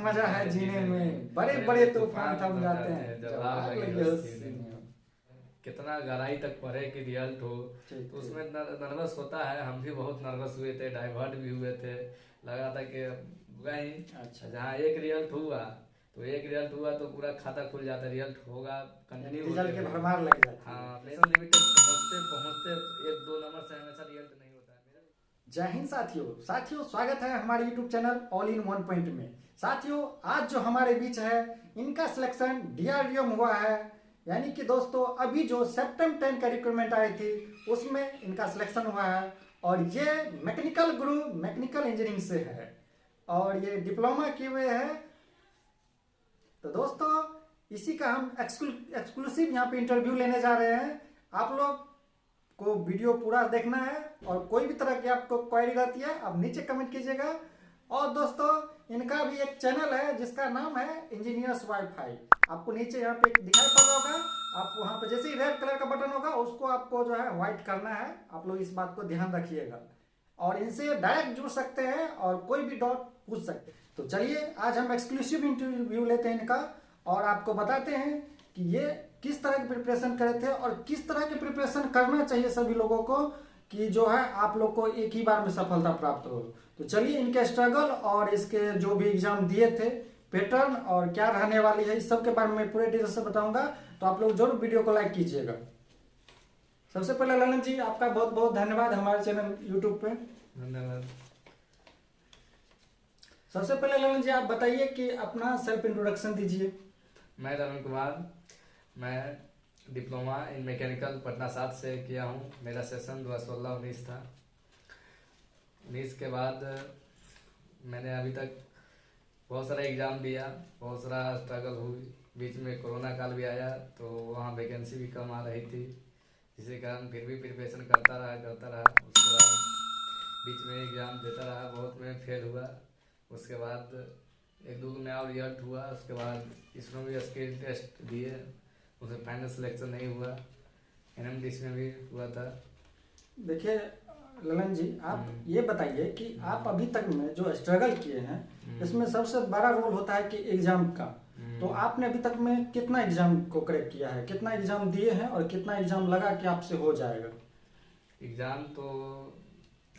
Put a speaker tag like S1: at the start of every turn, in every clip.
S1: मजा है जीने में, बड़े बड़े तूफान थम जाते हैं
S2: जब
S1: जब
S2: आग
S1: आग
S2: लगे
S1: लगे
S2: हो
S1: हो
S2: सीने
S1: सीने
S2: में।
S1: में।
S2: कितना गहराई तक पढ़े कि रिजल्ट हो,
S1: ठीक
S2: तो
S1: ठीक।
S2: उसमें नर्वस होता है। हम भी बहुत नर्वस हुए थे, डाइवर्ट भी हुए थे, लगा था कि गए।
S1: अच्छा,
S2: जहाँ एक रिजल्ट हुआ तो पूरा खाता खुल जाता, रिजल्ट होगा कंटिन्यू होते
S1: रिजल्ट के
S2: रहेगा।
S1: भरमार लग जाती है।
S2: हाँ, लेकिन लिमिटेड पहुँचते पहुँचते एक दो नंबर से हमेशा रिजल्ट नहीं होता है मेरा।
S1: जय हिंद साथियों, स्वागत है हमारे YouTube channel all in one point में। साथियों, आज जो हमारे बीच है इनका सिलेक्शन DRDO में हुआ है, यानी कि दोस्तों अभी जो सेप्टेम्बर 10 का रिक्रूटमेंट आई थी उसमें इनका सिलेक्शन हुआ है। और ये मैकेनिकल ग्रुप मैकेनिकल इंजीनियरिंग से है और ये डिप्लोमा किए हुए हैं। तो दोस्तों इसी का हम एक्सक्लूसिव यहाँ पे इंटरव्यू लेने जा रहे हैं। आप लोग को वीडियो पूरा देखना है और कोई भी तरह की आपको क्वेरी रहती है आप नीचे कमेंट कीजिएगा। और दोस्तों इनका भी एक चैनल है जिसका नाम है इंजीनियर्स वाईफाई, आपको नीचे यहाँ पे दिखाई पड़ रहा होगा। आप वहाँ पे जैसे ही रेड कलर का बटन होगा उसको आपको जो है व्हाइट करना है। आप लोग इस बात को ध्यान रखिएगा और इनसे डायरेक्ट जुड़ सकते हैं और कोई भी डाउट पूछ सकते हैं। तो चलिए आज हम एक्सक्लूसिव इंटरव्यू लेते हैं इनका और आपको बताते हैं कि ये किस तरह की प्रिपरेशन करे थे और किस तरह की प्रिपरेशन करना चाहिए सभी लोगों को कि जो है आप लोग को एक ही बार में सफलता प्राप्त हो। तो चलिए इनके स्ट्रगल और इसके जो भी एग्जाम दिए थे, पैटर्न और क्या रहने वाली है, इस सब के बारे में पूरे डिटेल से बताऊंगा। तो आप लोग जरूर वीडियो को लाइक कीजिएगा। सबसे पहले ललन जी आपका बहुत बहुत धन्यवाद हमारे चैनल यूट्यूब पे।
S2: धन्यवाद।
S1: सबसे पहले ललन जी आप बताइए कि अपना सेल्फ इंट्रोडक्शन दीजिए।
S2: मैं रमन कुमार, मैं डिप्लोमा इन मैकेनिकल पटना 7 से किया हूँ। मेरा सेशन 2016-19 था। 19 के बाद मैंने अभी तक बहुत सारा एग्ज़ाम दिया, बहुत सारा स्ट्रगल हुई। बीच में कोरोना काल भी आया तो वहाँ वैकेंसी भी कम आ रही थी, जिसके कारण फिर भी प्रिपरेशन करता रहा। उसके बाद बीच में एग्ज़ाम देता रहा, बहुत में फेल हुआ। उसके बाद एक दो नया रिजल्ट हुआ, उसके बाद इसमें भी स्किल टेस्ट दिए, उसमें फाइनल सिलेक्शन नहीं हुआ। NMDC में भी हुआ था।
S1: देखिए ललन जी आप ये बताइए कि आप अभी तक में जो स्ट्रगल किए हैं इसमें सबसे बड़ा रोल होता है कि एग्जाम का। तो आपने अभी तक में कितना एग्जाम को क्रैक किया है, कितना एग्जाम दिए हैं और कितना एग्जाम लगा कि आपसे हो जाएगा?
S2: एग्ज़ाम तो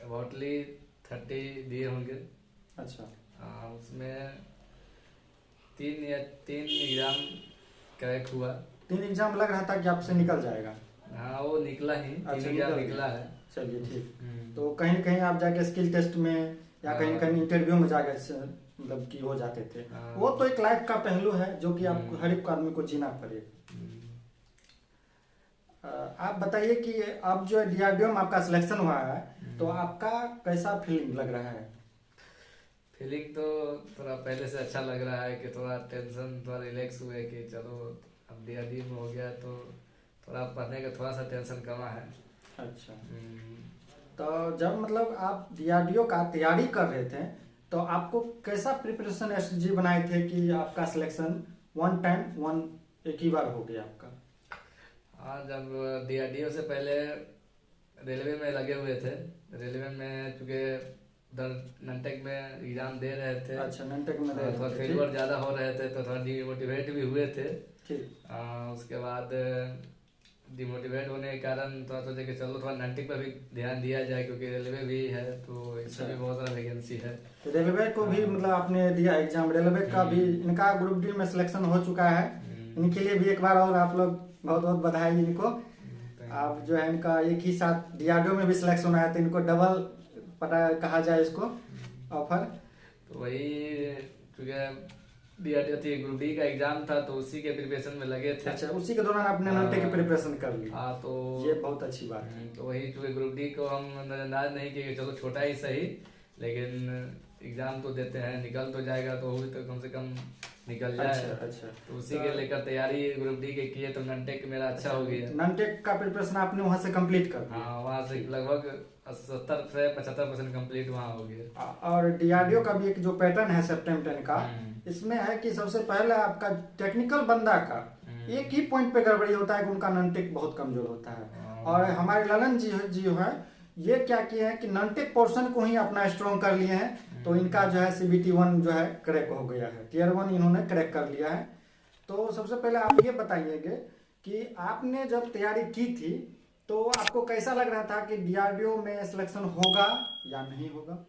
S2: अबाउटली 30 दिए होंगे।
S1: अच्छा।
S2: उसमें तीन एग्ज़ाम क्रैक हुआ।
S1: 3 एग्जाम लग रहा था कि आपसे निकल जाएगा?
S2: हाँ, वो निकला ही।
S1: अच्छा,
S2: 3 एग्ज़ाम निकला है।
S1: चलिए ठीक। तो कहीं न कहीं आप जाके स्किल टेस्ट में या कहीं न कहीं इंटरव्यू में जाके मतलब कि हो जाते थे। वो तो एक लाइफ का पहलू है जो कि आपको हर एक आदमी को जीना पड़ेगा। आप बताइए कि अब जो DRDO में आपका सिलेक्शन हुआ है तो आपका कैसा फीलिंग लग रहा है?
S2: फीलिंग तो थोड़ा पहले से अच्छा लग रहा है कि थोड़ा टेंशन थोड़ा रिलैक्स हुए कि चलो अब DRDO में हो गया तो थोड़ा पढ़ने का थोड़ा सा टेंशन कम है।
S1: अच्छा। तो जब मतलब आप DRDO का तैयारी कर रहे थे तो आपको कैसा प्रिपरेशन स्ट्रेटजी बनाए थे कि आपका सिलेक्शन एक ही बार हो गया आपका?
S2: हाँ, जब DRDO से पहले रेलवे में लगे हुए थे। रेलवे में चूँकि ननटेक में एग्जाम दे रहे थे।
S1: अच्छा, ननटेक में दे रहे थे।
S2: थोड़ा फेलियर ज़्यादा हो रहे थे तो थोड़ा डिमोटिवेट भी हुए थे।
S1: ठीक।
S2: उसके बाद डिमोटिवेट होने के कारण थोड़ा सोचे कि चलो थोड़ा ननटेक पर भी ध्यान दिया जाए क्योंकि रेलवे भी है तो इसमें भी बहुत सारा वैकेंसी है।
S1: तो रेलवे को भी मतलब आपने दिया एग्जाम, रेलवे का भी इनका ग्रुप डी में सिलेक्शन हो चुका है। इनके लिए भी एक बार और आप लोग बहुत बहुत बधाई इनको। आप जो है इनका एक ही साथ DRDO में भी सिलेक्शन होना है तो इनको डबल पता कहा जाए इसको ऑफर।
S2: तो वही चूँकि DRDO थी, ग्रुप डी का एग्जाम था तो उसी के प्रिपरेशन में लगे थे।
S1: अच्छा, उसी के दौरान आपने ननटेक की प्रिपरेशन कर ली।
S2: हाँ, तो
S1: ये बहुत अच्छी बात है।
S2: तो वही चूँकि ग्रुप डी को हम नजरअंदाज नहीं किए, चलो छोटा ही सही लेकिन एग्जाम तो देते हैं, निकल तो जाएगा तो हुई तो कम से कम निकल जाए।
S1: अच्छा।
S2: तो उसी के लेकर तैयारी ग्रुप डी के किए तो ननटेक मेरा अच्छा हो गया।
S1: ननटेक का प्रिपरेशन आपने वहाँ से कंप्लीट कर दिया?
S2: हाँ, वहाँ से लगभग 70 से 75% कंप्लीट वहाँ हो गया।
S1: और DRDO का भी एक जो पैटर्न है सेप्टेम्बर 10 का, इसमें है कि सबसे पहले आपका टेक्निकल बंदा का एक ही पॉइंट पे गड़बड़ी होता है कि उनका ननटेक बहुत कमजोर होता है। और हमारे ललन जी है ये क्या किए हैं कि ननटेक पोर्शन को ही अपना स्ट्रॉन्ग कर लिए हैं तो इनका जो है CBT 1 जो है क्रैक हो गया है, टियर 1 इन्होंने क्रैक कर लिया है। तो सबसे पहले आप ये बताइएगा कि आपने जब तैयारी की थी तो आपको कैसा लग रहा था कि DRDO में सिलेक्शन होगा या नहीं होगा?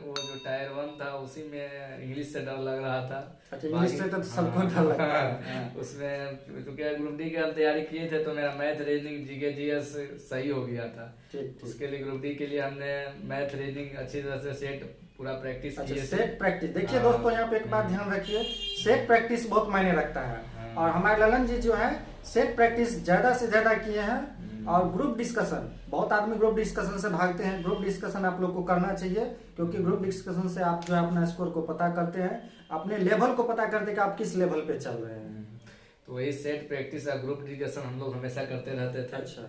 S2: वो जो टायर 1 था उसी में इंग्लिश से डर लग रहा था।
S1: अच्छा, इंग्लिश से तो सबको डर लगता है।
S2: उसमें क्योंकि ग्रुप डी की हम तैयारी किए थे तो मेरा मैथ रीजनिंग जीके जीएस सही हो गया था।
S1: ठीक।
S2: उसके लिए ग्रुप डी के लिए हमने मैथ रीजनिंग अच्छी तरह से सेट पूरा प्रैक्टिस
S1: अच्छा,
S2: किए थे।
S1: Set practice. देखिए दोस्तों, यहाँ पे एक बात ध्यान रखिए, सेट प्रैक्टिस बहुत मायने रखता है। और हमारे ललन जी जो है सेट प्रैक्टिस ज्यादा से ज्यादा किए हैं। और ग्रुप डिस्कशन, बहुत आदमी ग्रुप डिस्कशन से भागते हैं। ग्रुप डिस्कशन आप लोग को करना चाहिए, क्योंकि ग्रुप डिस्कशन से आप जो है अपना स्कोर को पता करते हैं, अपने लेवल को पता करते हैं कि आप किस लेवल पे चल रहे हैं।
S2: तो वही सेट प्रैक्टिस और ग्रुप डिस्कशन हम लोग हमेशा करते रहते थे।
S1: अच्छा।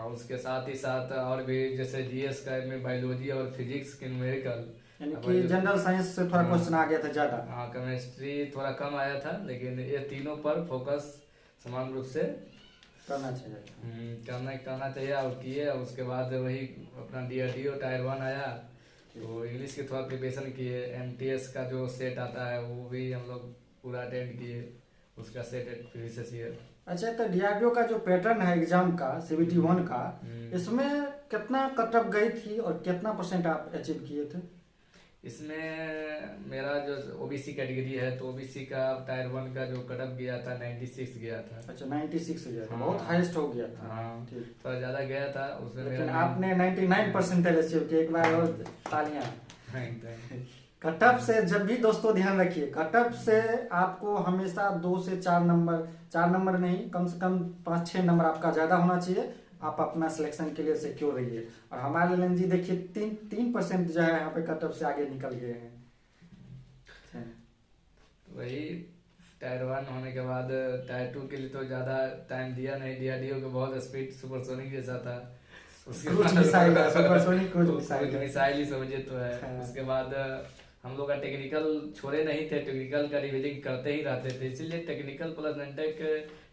S2: उसके साथ ही साथ और भी जैसे जीएस का में बायोलॉजी और फिजिक्स के न्यूमेरिकल,
S1: यानी कि जनरल साइंस से थोड़ा क्वेश्चन आ गया था ज्यादा।
S2: हाँ, केमिस्ट्री थोड़ा कम आया था, लेकिन ये तीनों पर फोकस समान रूप से
S1: करना चाहिए।
S2: करना चाहिए और किए। उसके बाद वही अपना DRDO टायर 1 आया तो इंग्लिश के थोड़ा प्रिपरेशन किए। MTS का जो सेट आता है वो भी हम लोग पूरा अटेंड किए, उसका सेट प्रीवियस ईयर।
S1: अच्छा, तो DRDO का जो पैटर्न है एग्जाम का CBT 1 का, इसमें कितना कट ऑफ गई थी और कितना % आप अचीव किए थे?
S2: इसमें मेरा जो OBC कैटेगरी है तो OBC का टायर 1 का जो कटअप गया था 96 गया था।
S1: अच्छा, 96 गया था।
S2: हाँ,
S1: बहुत हाईएस्ट हो गया था।
S2: हाँ,
S1: ठीक।
S2: थोड़ा ज्यादा गया था उसमें।
S1: लेकिन आपने 99% अचीव किया। एक बार और तालियां। कटअप से जब भी दोस्तों ध्यान रखिए, कटअप से आपको हमेशा 2 से 4 नंबर, 4 नंबर नहीं, कम से कम 5-6 नंबर आपका ज्यादा होना चाहिए। आप अपना सिलेक्शन के लिए सिक्योर रहिए। और हमारे ललन जी देखिए 3% जो है यहाँ पे कटअप से आगे निकल गए हैं।
S2: वही टायर 1 होने के बाद टायर 2 के लिए तो ज्यादा टाइम दिया नहीं। DRDO के बहुत स्पीड सुपरसोनिक जैसा था। उसके बाद मिसाइल ही समझे तो है। उसके बाद हम लोग का टेक्निकल छोड़े नहीं थे, टेक्निकल का रिविजन करते ही रहते थे, इसीलिए टेक्निकल प्लस एनटेक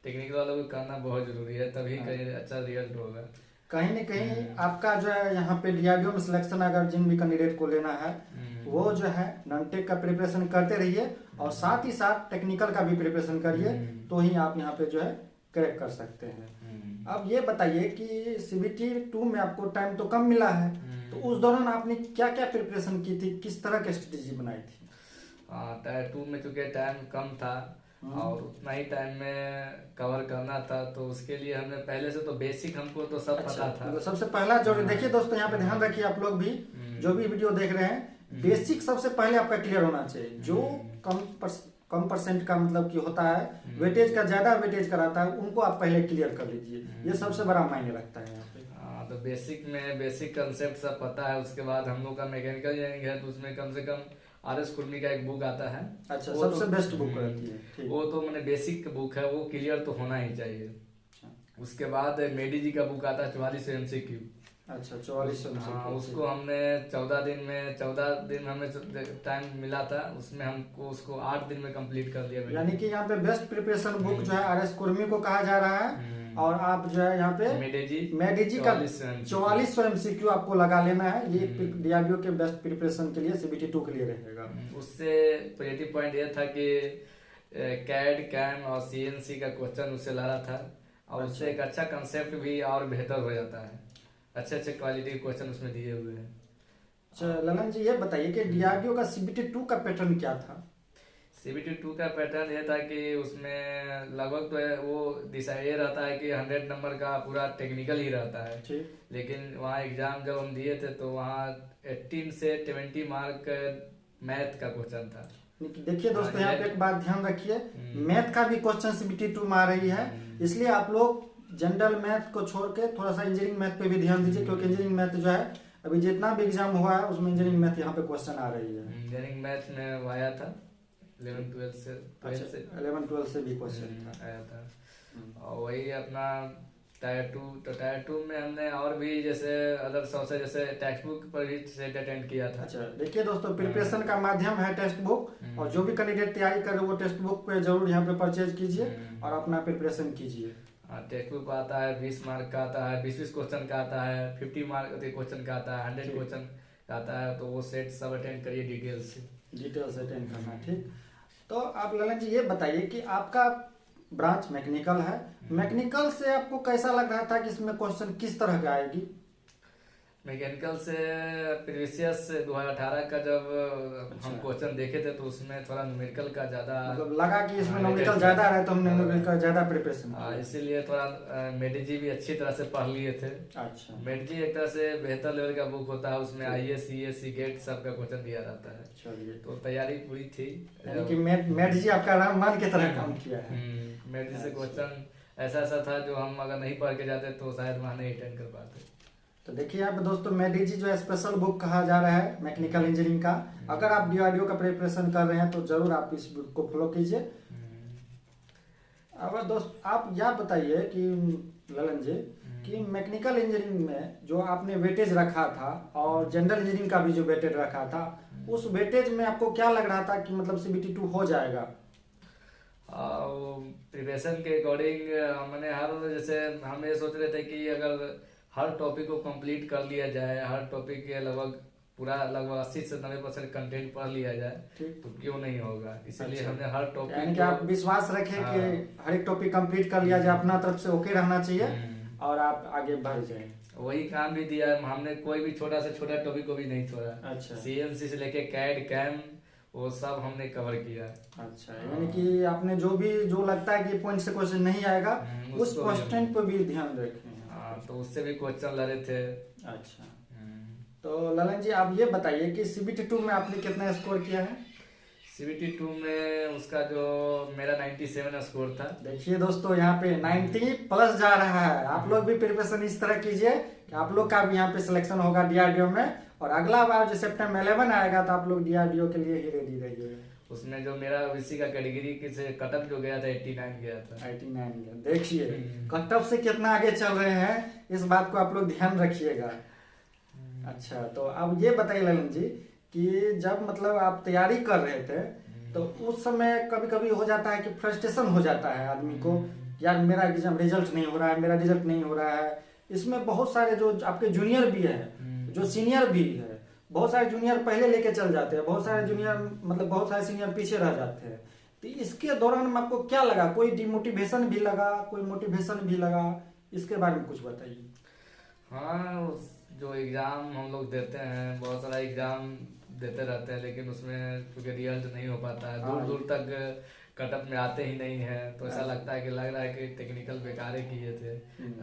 S2: टेक्निकल वालों को करना बहुत जरूरी है, तभी कहीं अच्छा रिजल्ट होगा।
S1: कहीं न कहीं आपका जो है यहाँ पे DRDO में सिलेक्शन अगर जिन भी कैंडिडेट को लेना है वो जो है नॉनटेक का प्रिपरेशन करते रहिए और साथ ही साथ टेक्निकल का भी प्रिपरेशन करिए, तो ही आप यहाँ पे जो है क्रैक कर सकते हैं। अब ये बताइए कि CBT 2 में आपको टाइम तो कम मिला है, तो उस दौरान आपने क्या क्या प्रिपरेशन की थी, किस तरह की स्ट्रेटेजी बनाई थी?
S2: टायर 2 में चूंकि टाइम कम था और उतना ही टाइम में कवर करना था, तो उसके लिए हमने पहले से तो बेसिक हमको तो सब पता था।
S1: मतलब सबसे पहला जो देखिए दोस्तों, यहाँ पे ध्यान रखिए आप लोग भी जो भी वीडियो देख रहे हैं, बेसिक सबसे पहले आपका क्लियर होना चाहिए। जो कम परसेंट का मतलब कि होता है, वेटेज का ज्यादा वेटेज कराता है, उनको आप पहले क्लियर कर लीजिए। ये सबसे बड़ा मायने रखता है यहाँ पे।
S2: तो बेसिक में बेसिक कंसेप्ट सब पता है। उसके बाद हम लोग का मैकेनिकल इंजीनियरिंग है, तो उसमें कम से कम RS कुर्मी का एक बुक आता है।
S1: अच्छा, सबसे बेस्ट बुक रहती है।
S2: वो तो मैंने बेसिक बुक है, वो क्लियर तो होना ही चाहिए। उसके बाद मेडी जी का बुक आता है 44 MCQ।
S1: अच्छा, 44 MCQ।
S2: हाँ, उसको हमने 14 दिन में हमें टाइम मिला था, उसमें हमको उसको 8 दिन में कंप्लीट कर लिया।
S1: यानी कि यहाँ पे बेस्ट प्रिपरेशन बुक जो है RS कुर्मी को कहा जा रहा है। और आप जो है यहाँ पे मेडी जी का 4400 MCQ आपको लगा लेना है। ये DRDO के बेस्ट प्रिपरेशन के लिए CBT 2 के लिए रहेगा।
S2: उससे पॉजिटिव पॉइंट ये था कि कैड कैम और CNC का क्वेश्चन उससे ला रहा था, और उससे एक अच्छा कंसेप्ट भी और बेहतर हो जाता है। अच्छे क्वालिटी के क्वेश्चन उसमें दिए हुए हैं।
S1: अच्छा ललन जी, ये बताइए कि DRDO का CBT 2 का पैटर्न क्या था?
S2: CBT 2 का पैटर्न ये था कि उसमें लगभग तो वो दिशा ये रहता है कि 100 नंबर का पूरा टेक्निकल ही रहता है। लेकिन वहाँ एग्जाम जब हम दिए थे तो वहाँ 18 से 20 मार्क मैथ का क्वेश्चन था।
S1: देखिए दोस्तों, यहाँ पे एक बात ध्यान रखिए, मैथ का भी क्वेश्चन CBT 2 में आ रही है, इसलिए आप लोग जनरल मैथ को छोड़ के थोड़ा सा इंजीनियरिंग मैथ पे भी ध्यान दीजिए, क्योंकि इंजीनियरिंग मैथ जो है अभी जितना भी एग्जाम हुआ है उसमें इंजीनियरिंग मैथ यहाँ पे क्वेश्चन आ रही है।
S2: इंजीनियरिंग मैथ में वो आया था 11-12 से
S1: 11-12 से भी क्वेश्चन
S2: आया था। और वही अपना टायर 2, तो टायर 2 में हमने और भी जैसे अदर सोर्स जैसे टेक्स्ट बुक पर भी सेट अटेंड किया था।
S1: अच्छा, देखिए दोस्तों, प्रिपरेशन का माध्यम है टेक्स्ट बुक, और जो भी कैंडिडेट तैयारी कर रहे वो टेक्स्ट बुक पे जरूर यहाँ पे परचेज कीजिए और अपना प्रिपरेशन कीजिए।
S2: टेक्स्ट बुक आता है 20 मार्क का आता है, 20 क्वेश्चन का आता है, 50 मार्क क्वेश्चन का आता है, 100 क्वेश्चन आता है, तो वो सेट सब अटेंड करिए डिटेल से।
S1: डिटेल से अटेंड करना, ठीक। तो आप ललन जी ये बताइए कि आपका ब्रांच मैकेनिकल है, मैकेनिकल से आपको कैसा लग रहा था कि इसमें क्वेश्चन किस तरह का आएगी?
S2: मैकेनिकल से प्रीवियस 2018 का जब हम क्वेश्चन देखे थे तो उसमें थोड़ा न्यूमेरिकल का ज्यादा
S1: मतलब लगा कि इसमें न्यूमेरिकल ज्यादा है, तो हमने न्यूमेरिकल ज्यादा प्रिपरेशन किया,
S2: इसीलिए थोड़ा मेडिजी भी अच्छी तरह से पढ़ लिए थे।
S1: अच्छा,
S2: मेडिजी एक तरह से बेहतर लेवल का बुक होता है, उसमें IAS CAS गेट सब का क्वेश्चन दिया जाता है।
S1: चलिए,
S2: तो तैयारी पूरी थी,
S1: यानी कि मेड जी आपका रामबाण की तरह काम किया है।
S2: मेडिजी से क्वेश्चन ऐसा ऐसा था जो हम अगर नहीं पढ़ के जाते तो शायद वहाँ नहीं अटेंड कर पाते।
S1: तो देखिए यहाँ पे दोस्तों, मेडिजी जो है स्पेशल बुक कहा जा रहा है मैकेनिकल इंजीनियरिंग का। अगर आप DRDO का प्रिपरेशन कर रहे हैं तो जरूर आप इस बुक को फॉलो कीजिए। अब दोस्त आप यह बताइए कि ललन जी कि मैकेनिकल इंजीनियरिंग में जो आपने वेटेज रखा था और जनरल इंजीनियरिंग का भी जो वेटेज रखा था, उस वेटेज में आपको क्या लग रहा था कि मतलब CBT 2 हो जाएगा?
S2: प्रिपरेशन के अकॉर्डिंग मैंने जैसे हम ये सोच रहे थे कि अगर हर टॉपिक को कंप्लीट कर लिया जाए, हर टॉपिक के लगभग 80 से 90% कंटेंट पढ़ लिया जाए तो क्यों नहीं होगा, इसीलिए हमने हर टॉपिक,
S1: यानी कि आप विश्वास रखें कि हर एक टॉपिक कंप्लीट कर लिया जाए, अपना तरफ से ओके रहना चाहिए और आप आगे बढ़ जाए।
S2: वही काम भी दिया है हमने, कोई भी छोटा से छोटा टॉपिक को भी नहीं छोड़ा।
S1: अच्छा,
S2: CNC से लेके CAD CAM वो सब हमने कवर किया।
S1: अच्छा, यानी कि आपने जो लगता है कि पॉइंट से क्वेश्चन नहीं आएगा उस क्वेश्चन पर भी ध्यान रखें।
S2: तो उससे भी क्वेश्चन लड़े थे।
S1: अच्छा, तो ललन जी आप ये बताइए कि CBT 2 में आपने कितना स्कोर किया है?
S2: CBT 2 में उसका जो मेरा 97 स्कोर था।
S1: देखिए दोस्तों, यहाँ पे 90 प्लस जा रहा है। आप लोग भी प्रिपरेशन इस तरह कीजिए कि आप लोग का भी यहाँ पे सिलेक्शन होगा DRDO में, और अगला बार जो सितंबर 11 आएगा तो आप लोग DRDO के लिए ही रेडी रहिए।
S2: उसमें जो मेरा OBC का कैटेगरी से कटअप जो गया था 89 गया था।
S1: 89 गया, देखिए कटअप से कितना आगे चल रहे हैं, इस बात को आप लोग ध्यान रखिएगा। अच्छा, तो अब ये बताइए ललन जी कि जब मतलब आप तैयारी कर रहे थे तो उस समय कभी कभी हो जाता है कि फ्रस्ट्रेशन हो जाता है आदमी को, यार मेरा एग्जाम रिजल्ट नहीं हो रहा है, मेरा रिजल्ट नहीं हो रहा है। इसमें बहुत सारे जो आपके जूनियर भी है, जो सीनियर भी है, बहुत सारे जूनियर पहले लेके चल जाते हैं, बहुत सारे जूनियर मतलब बहुत सारे सीनियर पीछे रह जाते हैं। तो इसके दौरान में आपको क्या लगा? कोई डिमोटिवेशन भी लगा, कोई मोटिवेशन भी लगा? इसके बारे में कुछ बताइए।
S2: हाँ, जो एग्जाम हम लोग देते हैं, बहुत सारा एग्जाम देते रहते हैं, लेकिन उसमें क्योंकि रिजल्ट नहीं हो पाता है, दूर दूर तक कटअप में आते ही नहीं है, तो ऐसा लगता है कि लग रहा है कि टेक्निकल बेकार ही किए थे,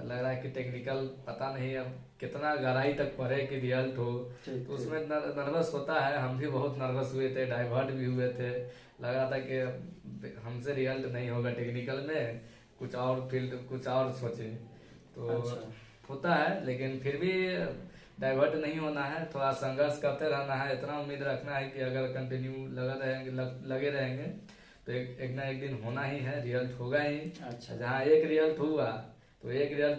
S2: लग रहा है कि टेक्निकल पता नहीं अब कितना गहराई तक पढ़े कि रिजल्ट हो। तो उसमें नर्वस होता है, हम भी बहुत नर्वस हुए थे, डाइवर्ट भी हुए थे, लग रहा था कि हमसे रिजल्ट नहीं होगा टेक्निकल में, कुछ और फील्ड कुछ और सोचे। तो होता है, लेकिन फिर भी डाइवर्ट नहीं होना है, थोड़ा संघर्ष करते रहना है, इतना उम्मीद रखना है कि अगर कंटिन्यू लगे रहेंगे तो एक ना एक दिन होना ही है, रिजल्ट होगा ही।
S1: अच्छा,
S2: जहाँ एक रिजल्ट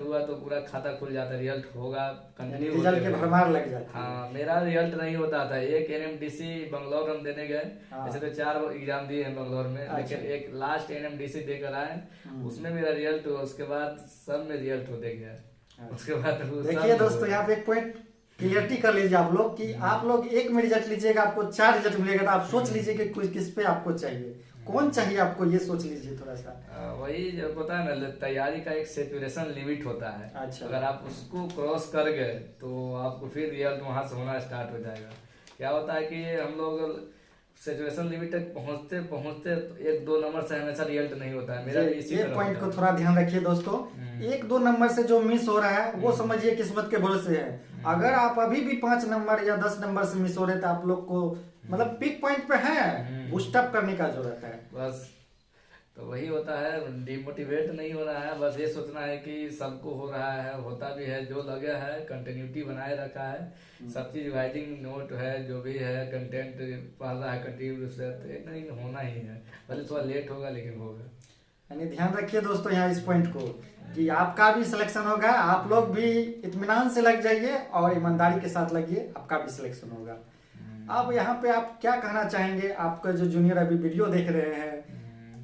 S2: हुआ तो पूरा खाता खुल जाता है, रिजल्ट होगा कंटिन्यू,
S1: रिजल्ट के भरमार लग जाती है।
S2: हाँ, मेरा रिजल्ट नहीं होता था। एक NMDC बंगलौर हम देने गए, ऐसे तो 4 एग्जाम दिए हैं बंगलौर में, लेकिन एक लास्ट NMDC देकर आए, उसमें मेरा रिजल्ट हुआ, उसके बाद सब में रिजल्ट होते गया। उसके बाद
S1: देखिए दोस्तों, यहाँ पे एक पॉइंट क्लियरिटी कर लीजिए आप लोग कि आप लोग एक में रिजल्ट लीजिएगा, आपको 4 रिजल्ट मिलेगा, तो आप सोच लीजिए कि कुछ किस पे आपको चाहिए, कौन चाहिए आपको, ये सोच लीजिए थोड़ा सा।
S2: वही जो पता है ना, तैयारी का एक सेचुरेशन लिमिट होता है।
S1: अच्छा,
S2: अगर आप उसको क्रॉस कर गए तो आपको फिर रिजल्ट वहां से होना स्टार्ट हो जाएगा। क्या होता है कि हम लोग सेचुरेशन लिमिट तक पहुंचते पहुंचते 1-2 नंबर से हमेशा रिजल्ट नहीं होता है। मेरा भी इसी
S1: ये पॉइंट को थोड़ा ध्यान रखिए दोस्तों, 1-2 नंबर से जो मिस हो रहा है वो समझिए किस्मत के भरोसे है। अगर आप अभी भी 5 नंबर या 10 नंबर से मिस हो रहे तो आप लोग को मतलब पिक पॉइंट पे है, बूस्टअप करने का जरूरत है
S2: बस। तो वही होता है, डिमोटिवेट नहीं हो रहा है, बस ये सोचना है कि सबको हो रहा है, होता भी है, जो लगे है कंटिन्यूटी बनाए रखा है, सब चीज राइटिंग नोट है, जो भी है कंटेंट पढ़ रहा है कंटिन्यू से, तो एक नहीं होना ही है, भले थोड़ा लेट होगा लेकिन होगा।
S1: यानी ध्यान रखिए दोस्तों यहाँ इस पॉइंट को कि आपका भी सिलेक्शन होगा, आप लोग भी इत्मीनान से लग जाइए और ईमानदारी के साथ लगिए, आपका भी सिलेक्शन होगा। अब यहाँ पे आप क्या कहना चाहेंगे, आपका जो जूनियर अभी वीडियो देख रहे हैं,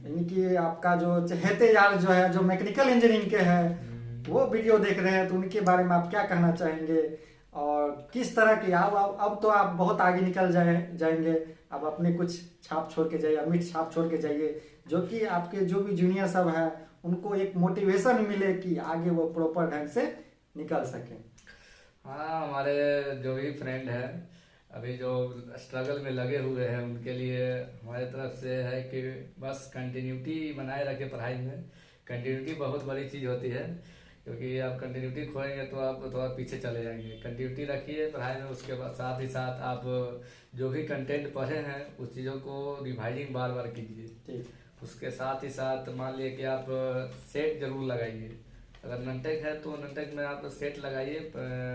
S1: यानी कि आपका जो चहेते यार जो है, जो मैकेनिकल इंजीनियरिंग के हैं, वो वीडियो देख रहे हैं, तो उनके बारे में आप क्या कहना चाहेंगे? और किस तरह की अब तो आप बहुत आगे निकल जाएंगे। अब अपने कुछ छाप छोड़ के जाइए, अमिट छाप छोड़ के जाइए, जो कि आपके जो भी जूनियर सब है उनको एक मोटिवेशन मिले कि आगे वो प्रॉपर ढंग से निकल सके।
S2: हाँ, हमारे जो भी फ्रेंड है अभी जो स्ट्रगल में लगे हुए हैं उनके लिए हमारी तरफ से है कि बस कंटिन्यूटी बनाए रखे पढ़ाई में। कंटिन्यूटी बहुत बड़ी चीज़ होती है, क्योंकि आप कंटिन्यूटी खोएंगे तो आप थोड़ा पीछे चले जाएंगे। कंटिन्यूटी रखिए पढ़ाई में, उसके बाद साथ ही साथ आप जो भी कंटेंट पढ़े हैं उस चीज़ों को रिवाइजिंग बार बार कीजिए।
S1: ठीक।
S2: उसके साथ ही साथ मान लिए कि आप सेट जरूर लगाइए। अगर ननटेक है तो ननटेक में आप सेट लगाइए,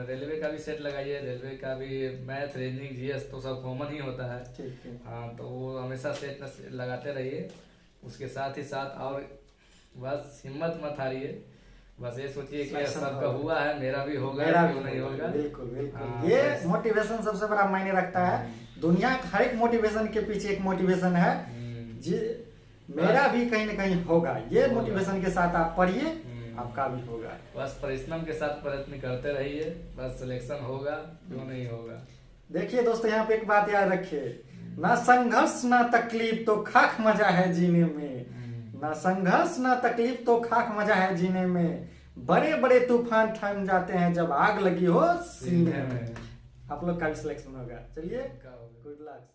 S2: रेलवे का भी सेट लगाइए, रेलवे का भी मैथ रीजनिंग जीएस तो सब कॉमन ही होता है।
S1: ठीक है।
S2: हाँ, तो वो हमेशा सेट लगाते रहिए। उसके साथ ही साथ और बस हिम्मत मत हारिए, बस ये सोचिए कि सबका हुआ है, मेरा भी होगा, क्यों नहीं होगा।
S1: बिल्कुल बिल्कुल, ये मोटिवेशन सबसे बड़ा मायने रखता है। दुनिया का हर एक मोटिवेशन के पीछे एक मोटिवेशन है जी, मेरा भी कहीं ना कहीं होगा। ये मोटिवेशन के साथ आप पढ़िए, आपका भी होगा।
S2: बस परिश्रम के साथ प्रयत्न करते रहिए, बस सिलेक्शन होगा, क्यों नहीं होगा।
S1: देखिए दोस्तों, यहाँ पे एक बात याद रखिए, ना संघर्ष ना तकलीफ तो खाक मजा है जीने में। ना संघर्ष ना तकलीफ तो खाक मजा है जीने में। बड़े बड़े तूफान थम जाते हैं जब आग लगी हो सीने में। आप लोग का भी सिलेक्शन होगा। चलिए, गुड लक।